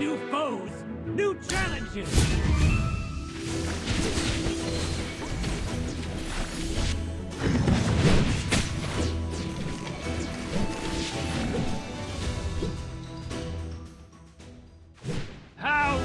New foes, new challenges! How?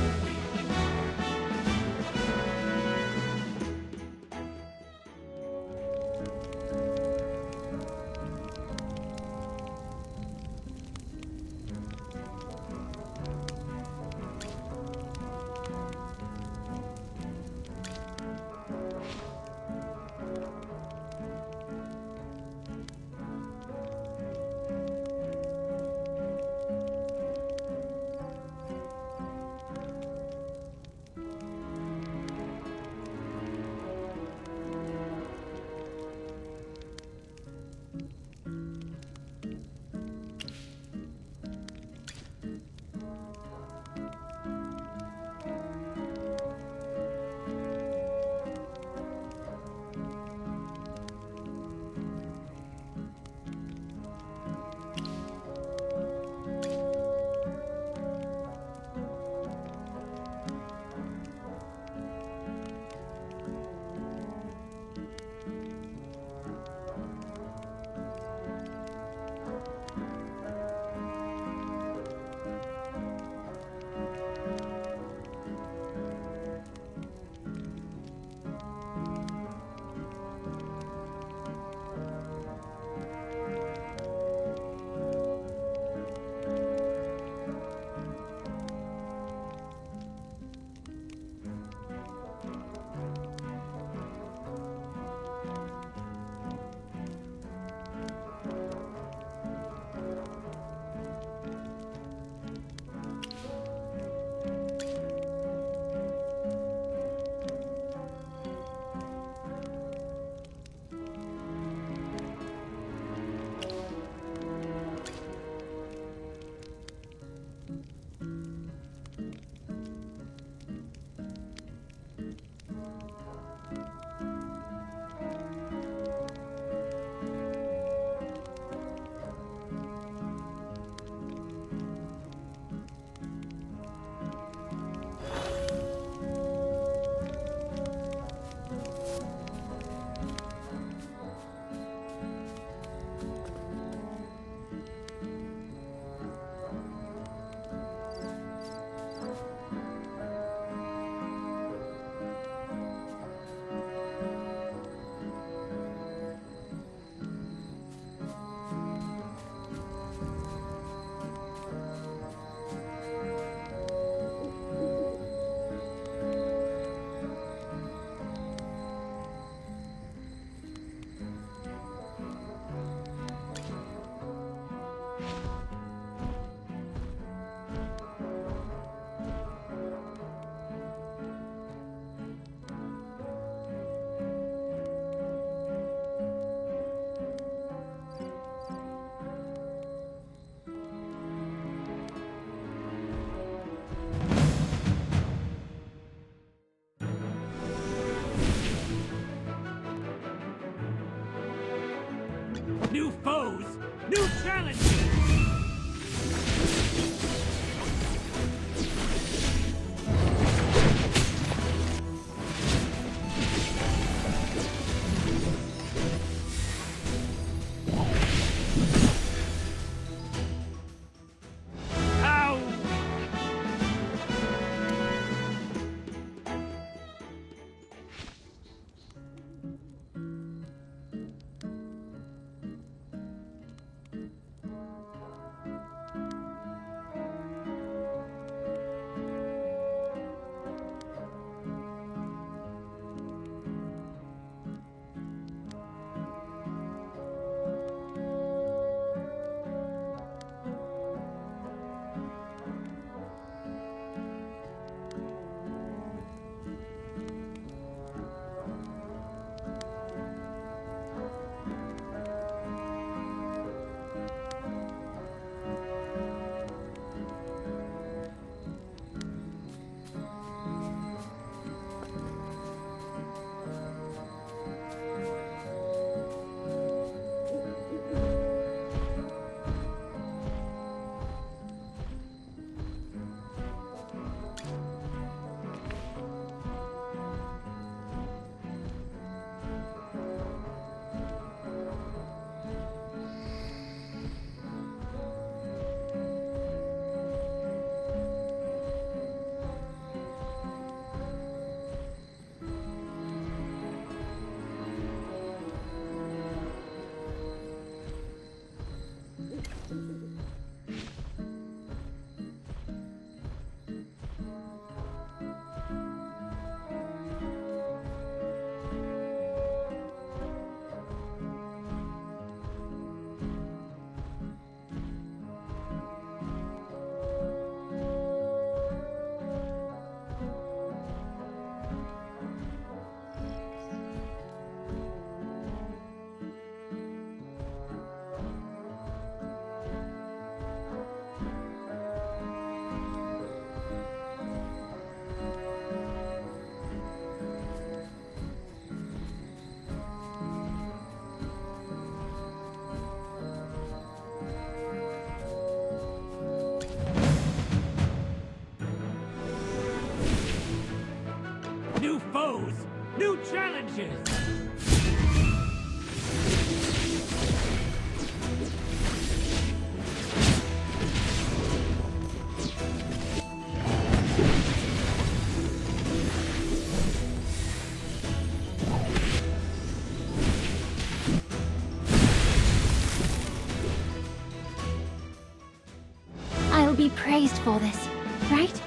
New foes, new challenges! foes, new challenges! I'll be praised for this, right?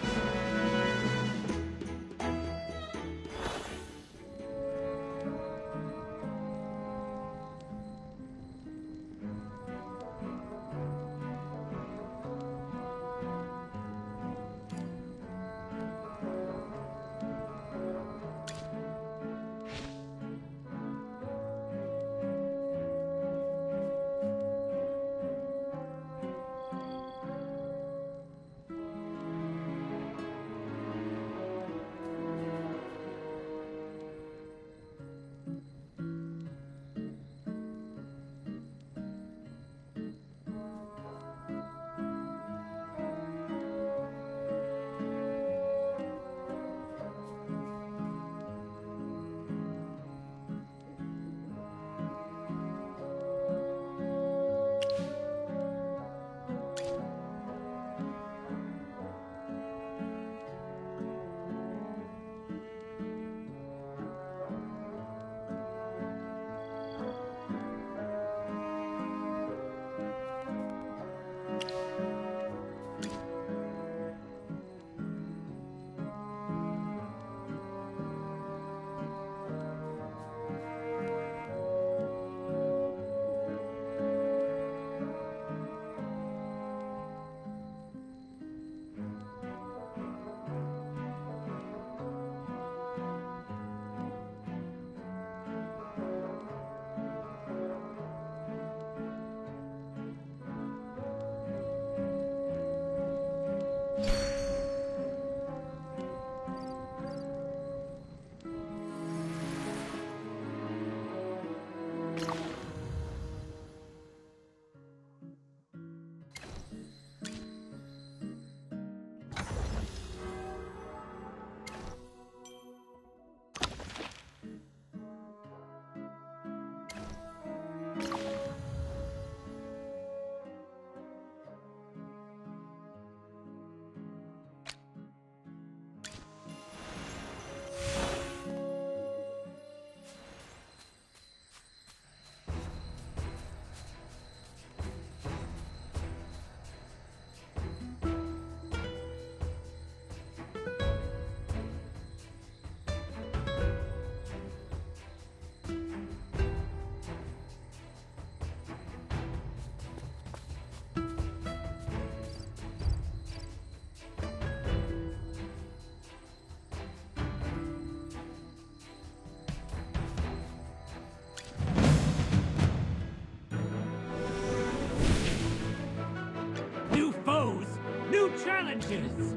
New challenges!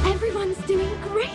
Everyone's doing great!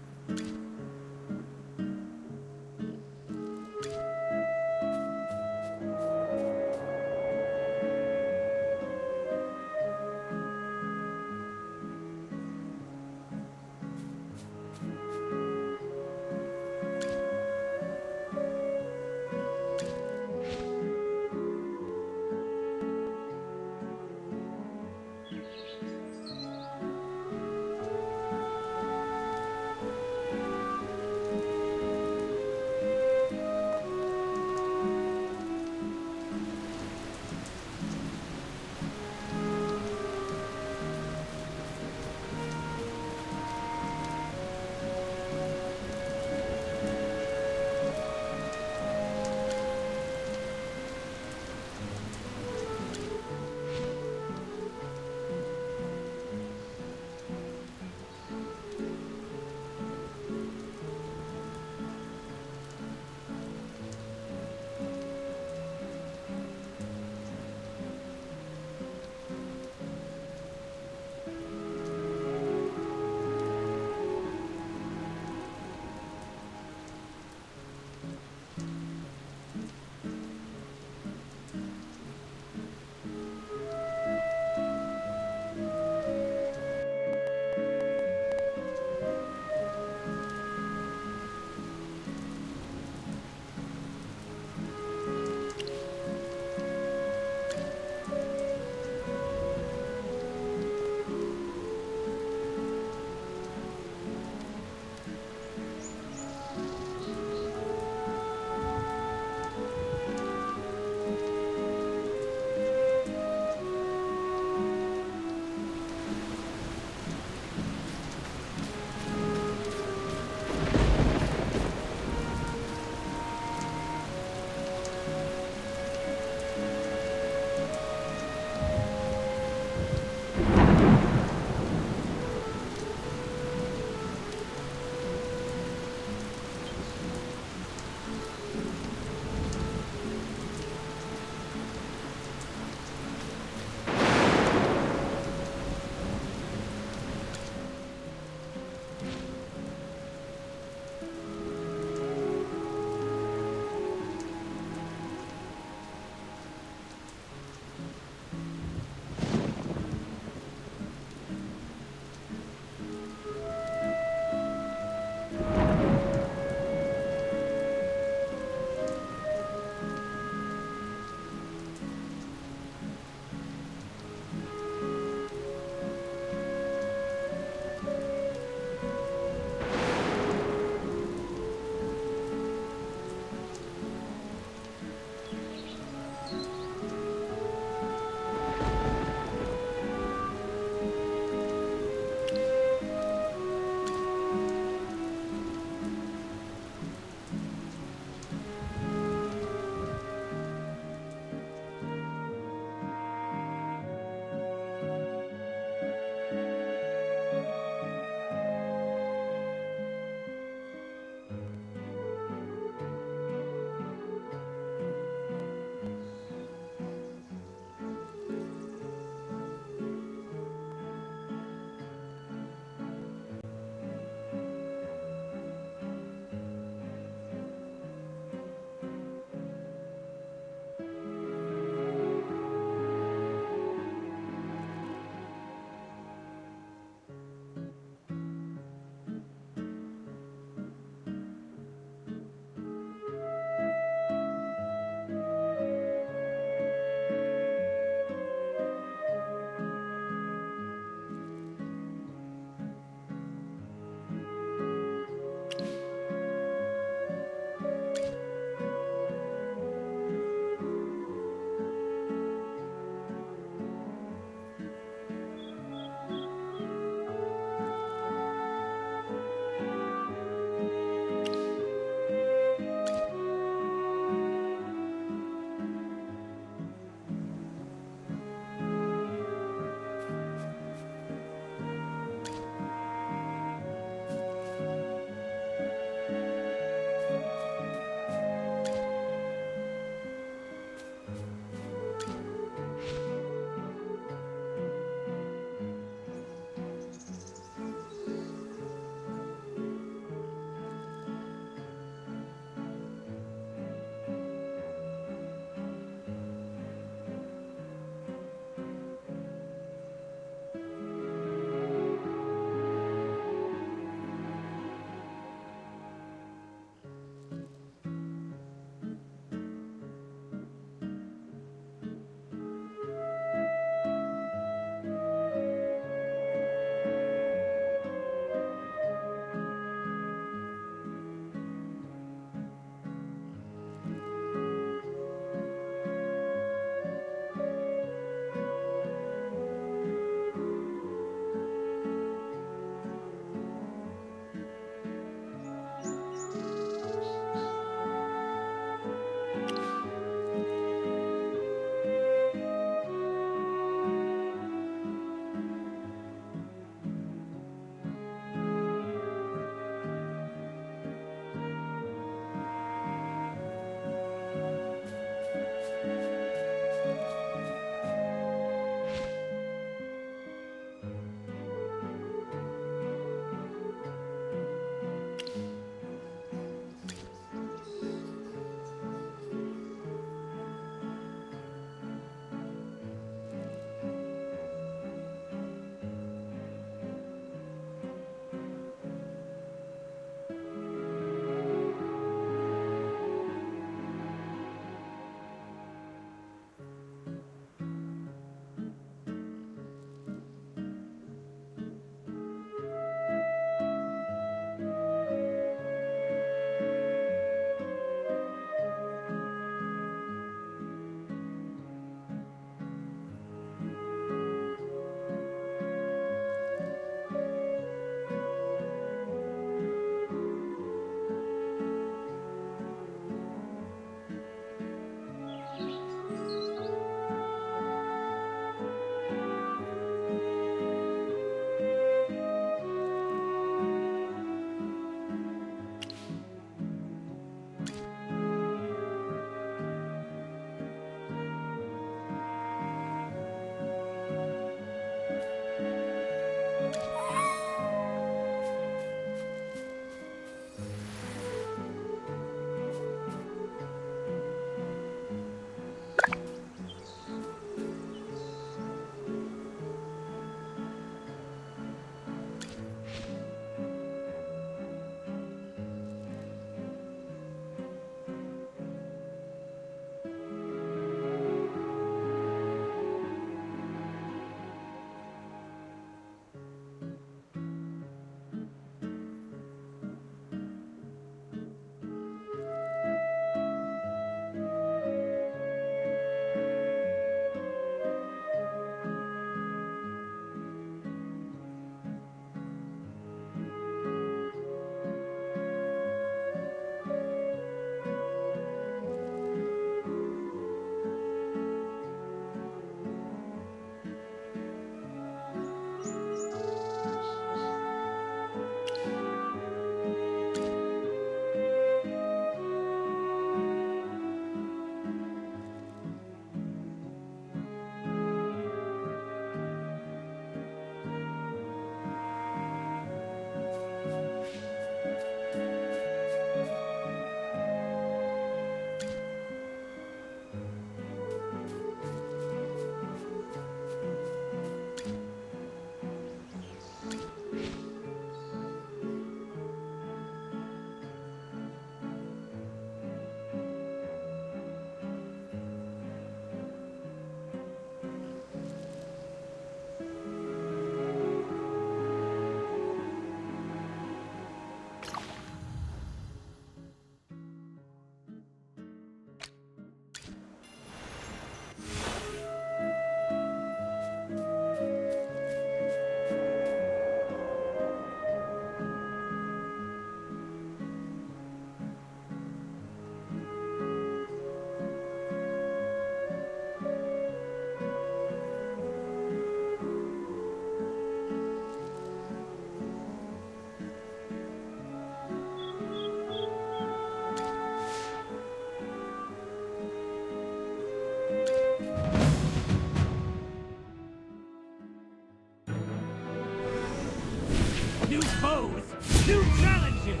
pose! New challenges!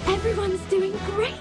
Everyone's doing great!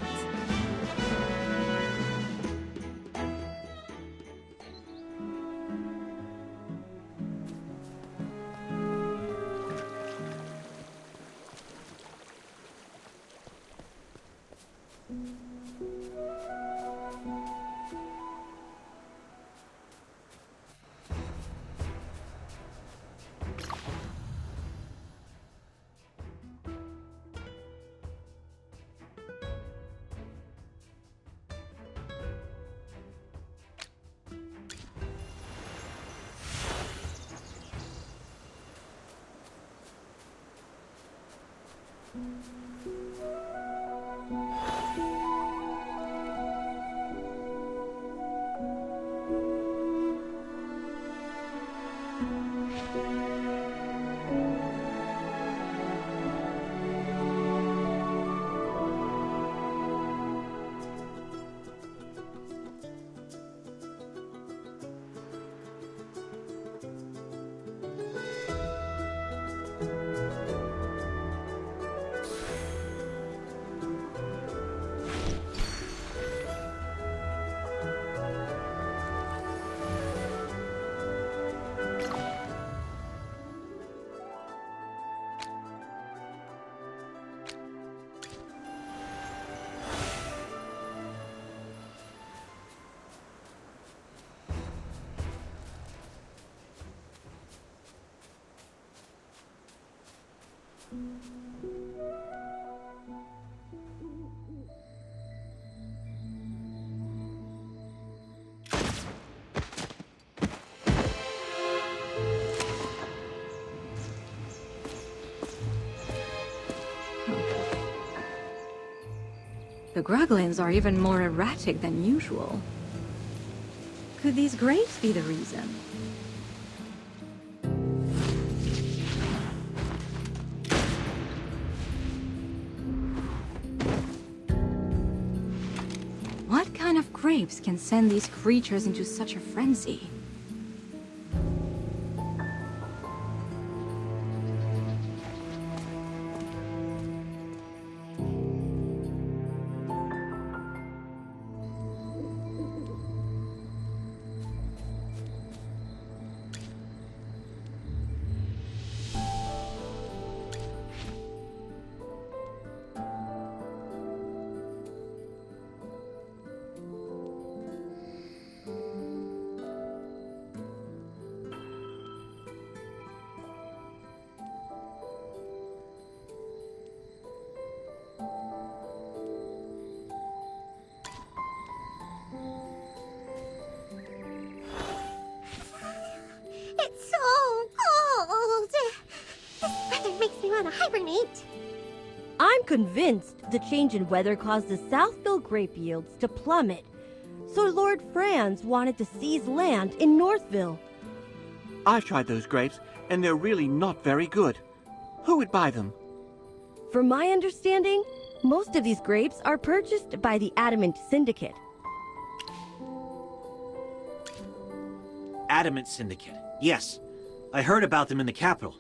The Gruglins are even more erratic than usual. Could these grapes be the reason? What kind of grapes can send these creatures into such a frenzy? It's so cold! This weather makes me want to hibernate. I'm convinced the change in weather caused the Southville grape yields to plummet. So Lord Franz wanted to seize land in Northville. I've tried those grapes, and they're really not very good. Who would buy them? From my understanding, most of these grapes are purchased by the Adamant Syndicate. Adamant Syndicate. Yes, I heard about them in the capital.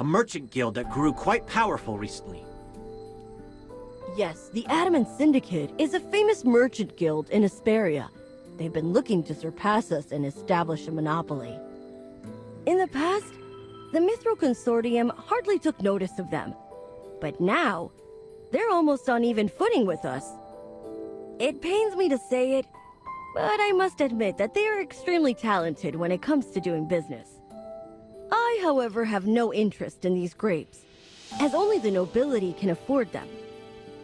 A merchant guild that grew quite powerful recently. Yes, the Adamant Syndicate is a famous merchant guild in Asperia. They've been looking to surpass us and establish a monopoly. In the past, the Mithril Consortium hardly took notice of them. But now, they're almost on even footing with us. It pains me to say it, but I must admit that they are extremely talented when it comes to doing business. I, however, have no interest in these grapes, as only the nobility can afford them.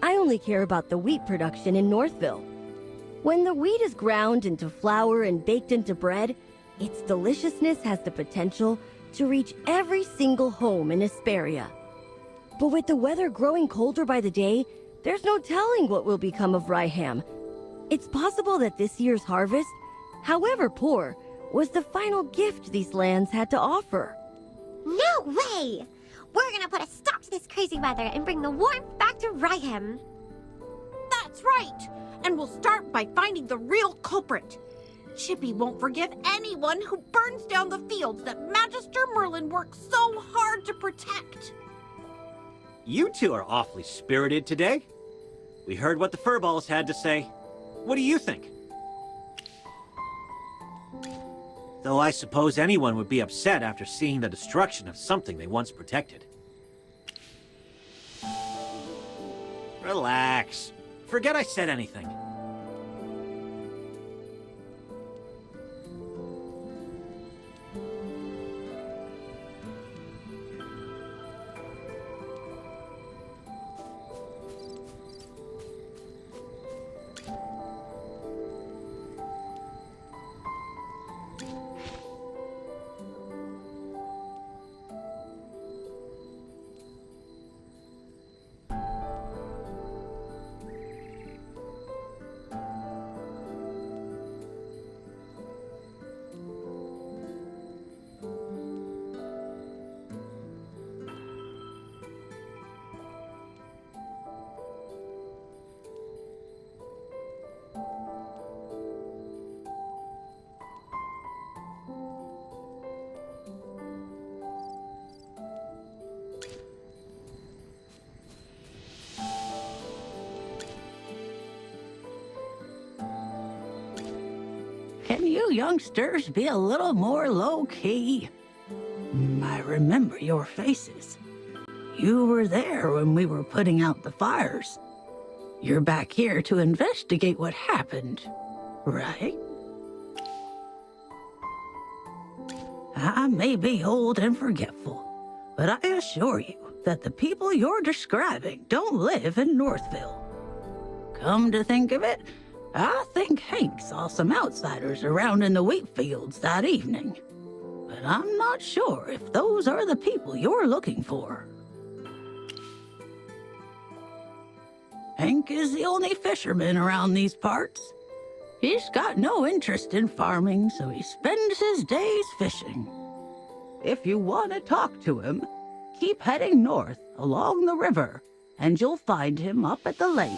I only care about the wheat production in Northville. When the wheat is ground into flour and baked into bread, its deliciousness has the potential to reach every single home in Asperia. But with the weather growing colder by the day, there's no telling what will become of Ryham. It's possible that this year's harvest, however poor, was the final gift these lands had to offer. No way! We're gonna put a stop to this crazy weather and bring the warmth back to Ryham. That's right! And we'll start by finding the real culprit. Chippy won't forgive anyone who burns down the fields that Magister Merlin worked so hard to protect. You two are awfully spirited today. We heard what the furballs had to say. What do you think? Though I suppose anyone would be upset after seeing the destruction of something they once protected. Relax. Forget I said anything. Can you youngsters be a little more low-key? I remember your faces. You were there when we were putting out the fires. You're back here to investigate what happened, right? I may be old and forgetful, but I assure you that the people you're describing don't live in Northville. Come to think of it, I think Hank saw some outsiders around in the wheat fields that evening. But I'm not sure if those are the people you're looking for. Hank is the only fisherman around these parts. He's got no interest in farming, so he spends his days fishing. If you want to talk to him, keep heading north along the river, and you'll find him up at the lake.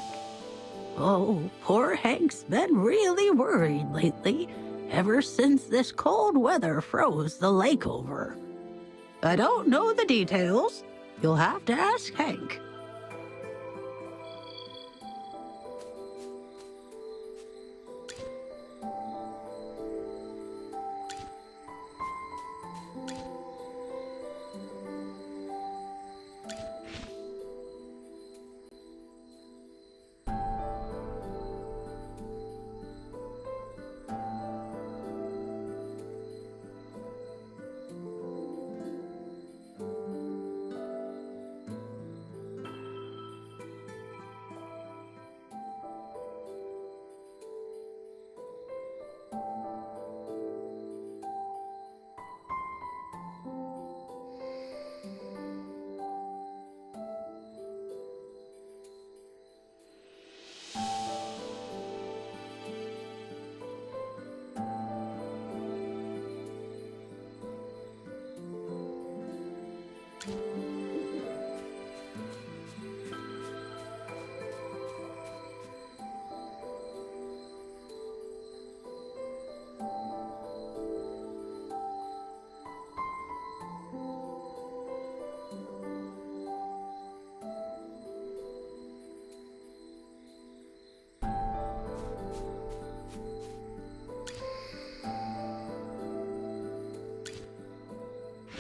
Oh, poor Hank's been really worried lately, ever since this cold weather froze the lake over. I don't know the details. You'll have to ask Hank.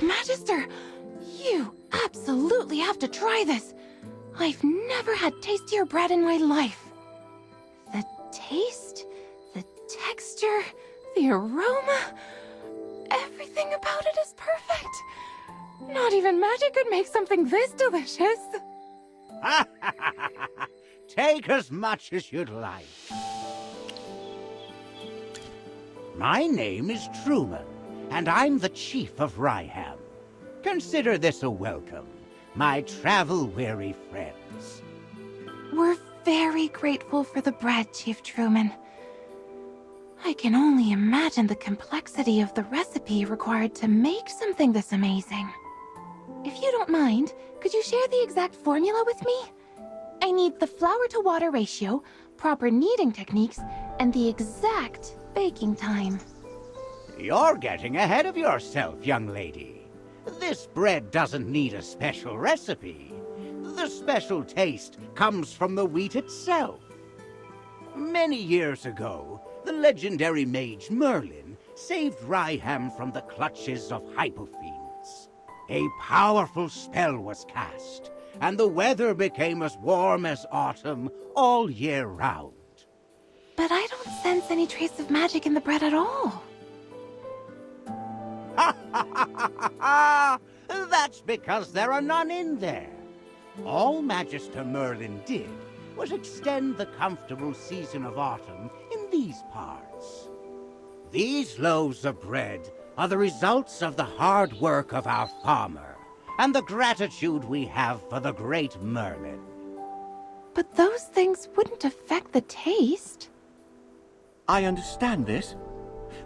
Magister, you absolutely have to try this. I've never had tastier bread in my life. The taste, the texture, the aroma, everything about it is perfect. Not even magic could make something this delicious. Take as much as you'd like. My name is Truman, and I'm the chief of Ryham. Consider this a welcome, my travel-weary friends. We're very grateful for the bread, Chief Truman. I can only imagine the complexity of the recipe required to make something this amazing. If you don't mind, could you share the exact formula with me? I need the flour-to-water ratio, proper kneading techniques, and the exact baking time. You're getting ahead of yourself, young lady. This bread doesn't need a special recipe. The special taste comes from the wheat itself. Many years ago, the legendary mage Merlin saved Ryham from the clutches of hypofiends. A powerful spell was cast, and the weather became as warm as autumn all year round. But I don't sense any trace of magic in the bread at all. Ha ha ha ha ha! That's because there are none in there. All Magister Merlin did was extend the comfortable season of autumn in these parts. These loaves of bread are the results of the hard work of our farmer, and the gratitude we have for the great Merlin. But those things wouldn't affect the taste. I understand this.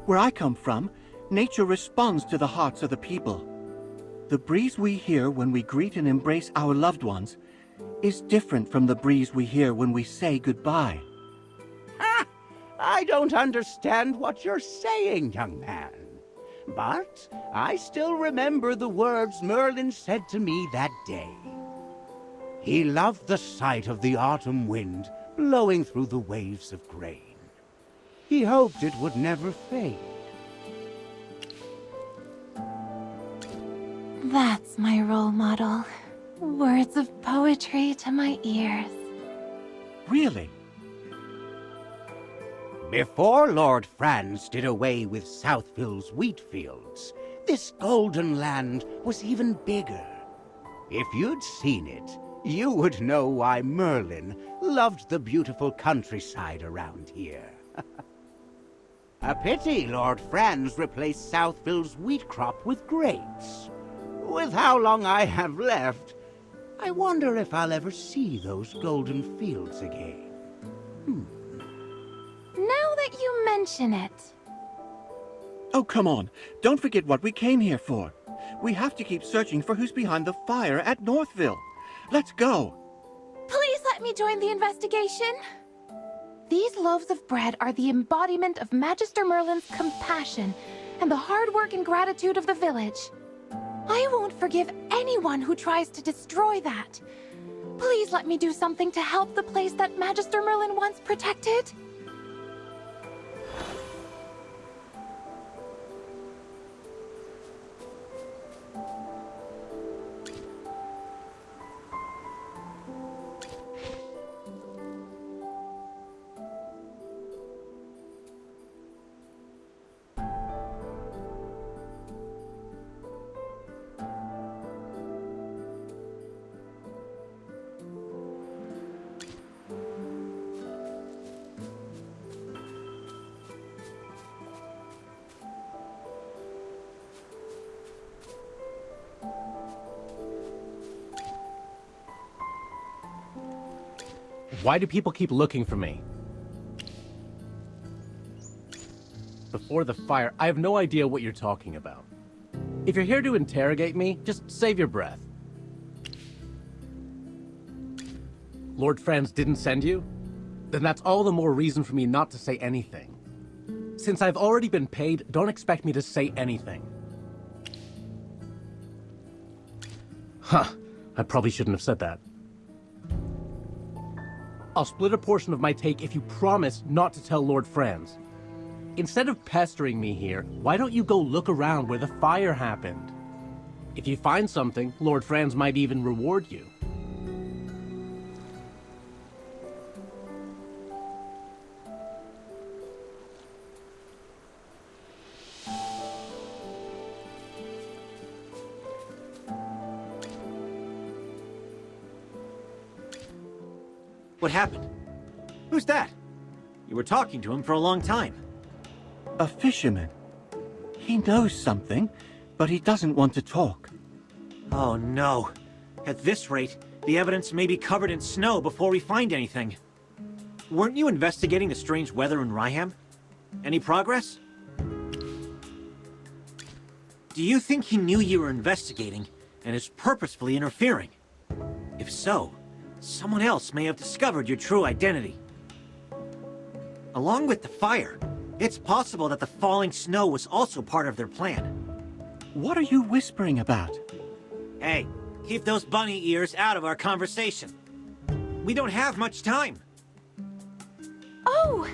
Where I come from, nature responds to the hearts of the people. The breeze we hear when we greet and embrace our loved ones is different from the breeze we hear when we say goodbye. Ha! I don't understand what you're saying, young man. But I still remember the words Merlin said to me that day. He loved the sight of the autumn wind blowing through the waves of grain. He hoped it would never fade. That's my role model. Words of poetry to my ears. Really? Before Lord Franz did away with Southville's wheat fields, this golden land was even bigger. If you'd seen it, you would know why Merlin loved the beautiful countryside around here. A pity Lord Franz replaced Southville's wheat crop with grapes. With how long I have left, I wonder if I'll ever see those golden fields again. Now that you mention it. Oh, come on. Don't forget what we came here for. We have to keep searching for who's behind the fire at Northville. Let's go. Please let me join the investigation. These loaves of bread are the embodiment of Magister Merlin's compassion and the hard work and gratitude of the village. I won't forgive anyone who tries to destroy that. Please let me do something to help the place that Magister Merlin once protected. Why do people keep looking for me? Before the fire, I have no idea what you're talking about. If you're here to interrogate me, just save your breath. Lord Franz didn't send you? Then that's all the more reason for me not to say anything. Since I've already been paid, don't expect me to say anything. Huh. I probably shouldn't have said that. I'll split a portion of my take if you promise not to tell Lord Franz. Instead of pestering me here, why don't you go look around where the fire happened? If you find something, Lord Franz might even reward you. What happened? Who's that? You were talking to him for a long time. A fisherman. He knows something, but he doesn't want to talk. Oh no. At this rate, the evidence may be covered in snow before we find anything. Weren't you investigating the strange weather in Ryham? Any progress? Do you think he knew you were investigating and is purposefully interfering? If so, someone else may have discovered your true identity. Along with the fire, it's possible that the falling snow was also part of their plan. What are you whispering about? Hey, keep those bunny ears out of our conversation. We don't have much time. Oh,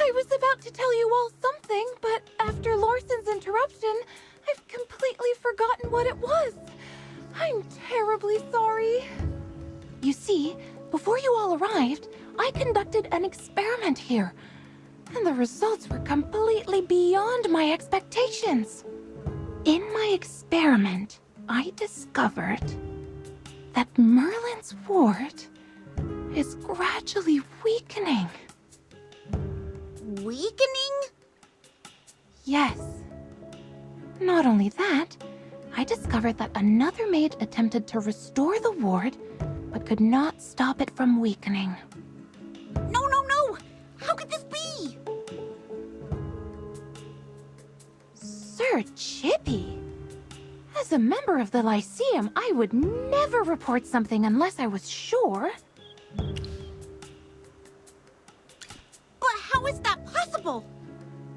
I was about to tell you all something, but after Lawson's interruption, I've completely forgotten what it was. I'm terribly sorry. You see, before you all arrived, I conducted an experiment here, and the results were completely beyond my expectations. In my experiment, I discovered that Merlin's ward is gradually weakening. Weakening? Yes. Not only that, I discovered that another maid attempted to restore the ward, but could not stop it from weakening. No, no, no! How could this be? Sir Chippy? As a member of the Lyceum, I would never report something unless I was sure. But how is that possible?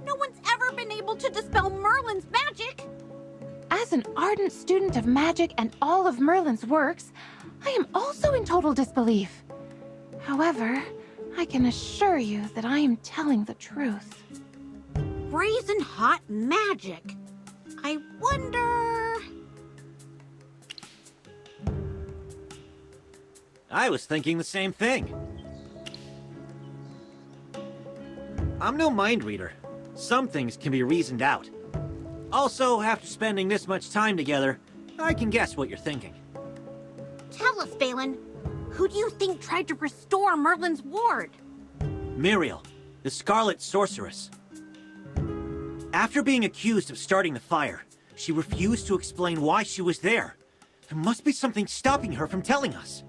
No one's ever been able to dispel Merlin's magic. As an ardent student of magic and all of Merlin's works, I am also in total disbelief. However, I can assure you that I am telling the truth. Brazen hot magic. I wonder... I was thinking the same thing. I'm no mind reader. Some things can be reasoned out. Also, after spending this much time together, I can guess what you're thinking. Tell us, Valen. Who do you think tried to restore Merlin's ward? Muriel, the Scarlet Sorceress. After being accused of starting the fire, she refused to explain why she was there. There must be something stopping her from telling us.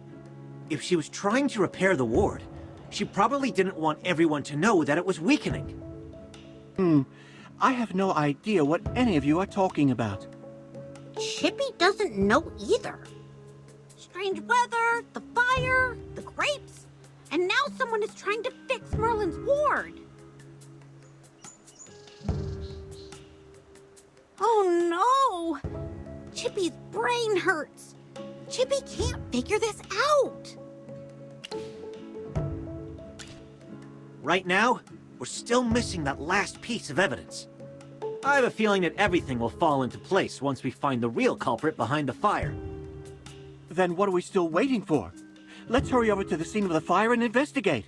If she was trying to repair the ward, she probably didn't want everyone to know that it was weakening. I have no idea what any of you are talking about. Chippy doesn't know either. Strange weather, the fire, the grapes, and now someone is trying to fix Merlin's ward. Oh no! Chippy's brain hurts. Chippy can't figure this out. Right now, we're still missing that last piece of evidence. I have a feeling that everything will fall into place once we find the real culprit behind the fire. Then what are we still waiting for? Let's hurry over to the scene of the fire and investigate.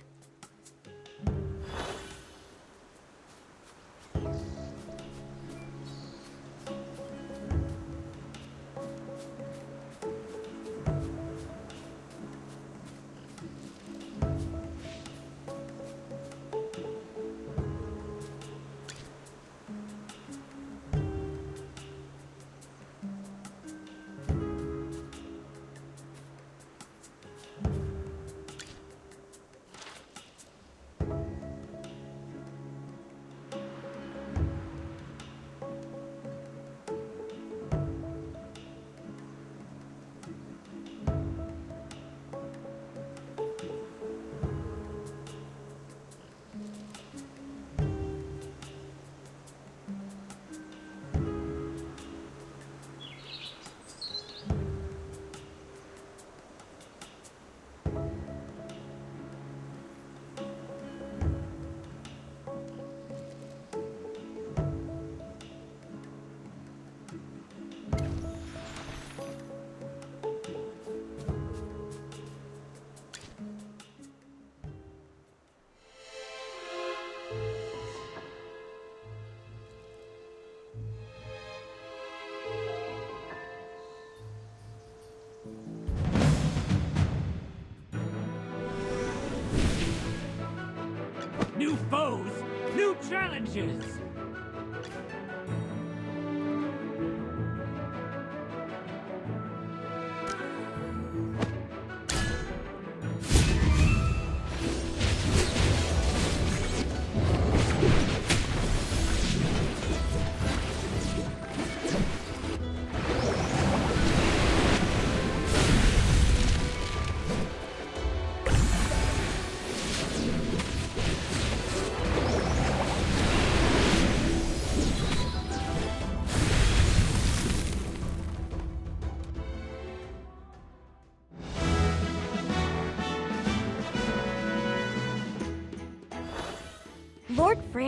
New foes, new challenges!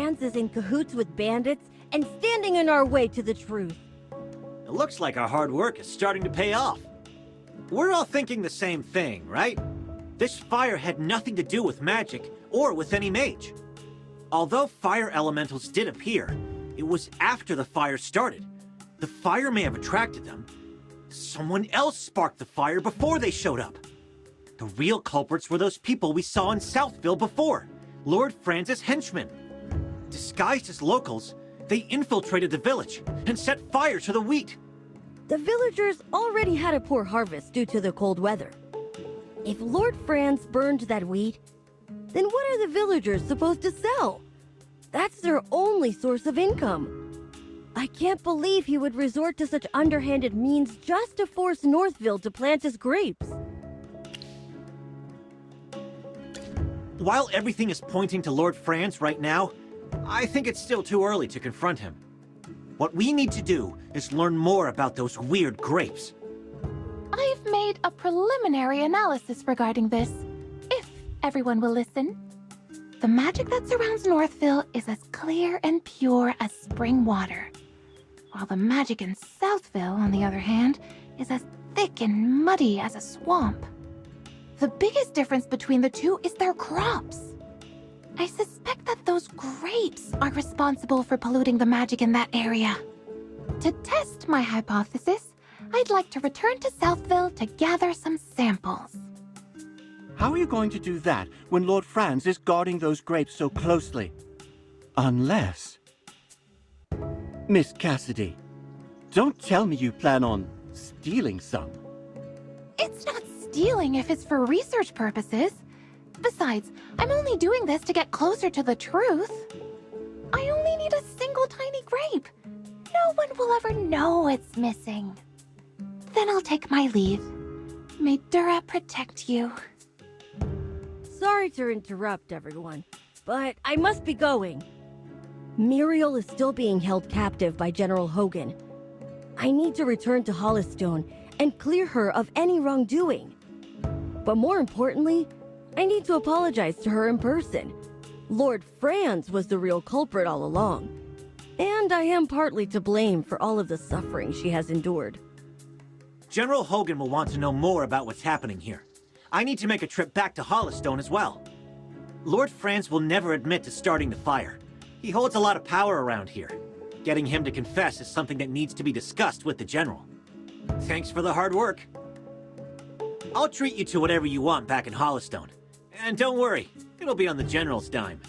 Franz is in cahoots with bandits and standing in our way to the truth. It looks like our hard work is starting to pay off. We're all thinking the same thing, right? This fire had nothing to do with magic or with any mage. Although fire elementals did appear, it was after the fire started. The fire may have attracted them. Someone else sparked the fire before they showed up. The real culprits were those people we saw in Southville before, Lord Franz's henchmen. Disguised as locals, they infiltrated the village and set fire to the wheat. The villagers already had a poor harvest due to the cold weather. If Lord Franz burned that wheat, then what are the villagers supposed to sell? That's their only source of income. I can't believe he would resort to such underhanded means just to force Northville to plant his grapes. While everything is pointing to Lord Franz right now, I think it's still too early to confront him. What we need to do is learn more about those weird grapes. I've made a preliminary analysis regarding this, if everyone will listen. The magic that surrounds Northville is as clear and pure as spring water, while the magic in Southville, on the other hand, is as thick and muddy as a swamp. The biggest difference between the two is their crops. I suspect that those grapes are responsible for polluting the magic in that area. To test my hypothesis, I'd like to return to Southville to gather some samples. How are you going to do that when Lord Franz is guarding those grapes so closely? Unless... Miss Cassidy, don't tell me you plan on stealing some. It's not stealing if it's for research purposes. Besides, I'm only doing this to get closer to the truth. I only need a single tiny grape. No one will ever know it's missing. Then I'll take my leave. May Dura protect you. Sorry to interrupt, everyone, but I must be going. Muriel is still being held captive by General Hogan. I need to return to Hollistone and clear her of any wrongdoing. But more importantly, I need to apologize to her in person. Lord Franz was the real culprit all along, and I am partly to blame for all of the suffering she has endured. General Hogan will want to know more about what's happening here. I need to make a trip back to Hollistone as well. Lord Franz will never admit to starting the fire. He holds a lot of power around here. Getting him to confess is something that needs to be discussed with the General. Thanks for the hard work. I'll treat you to whatever you want back in Hollistone. And don't worry, it'll be on the General's dime.